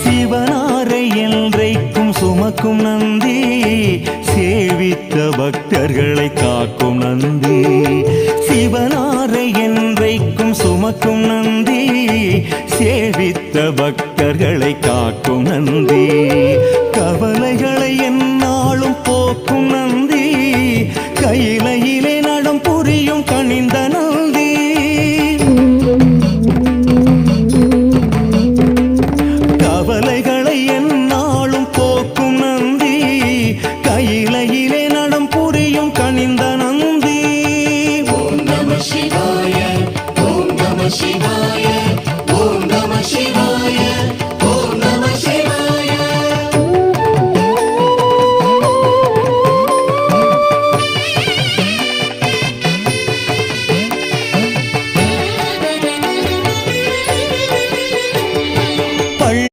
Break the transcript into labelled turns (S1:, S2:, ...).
S1: சிவனாரை என்றைக்கும் சுமக்கும் நந்தி, சேவித்த பக்தர்களை காக்கும் நந்தி. சிவனாரை என்றைக்கும் சுமக்கும் நந்தி, சேவித்த பக்தர்களை காக்கும் நந்தி. கவலைகளை எந்நாளும் போக்கும் நந்தி, கையிலையிலே நடம் புரியும் கனிந்த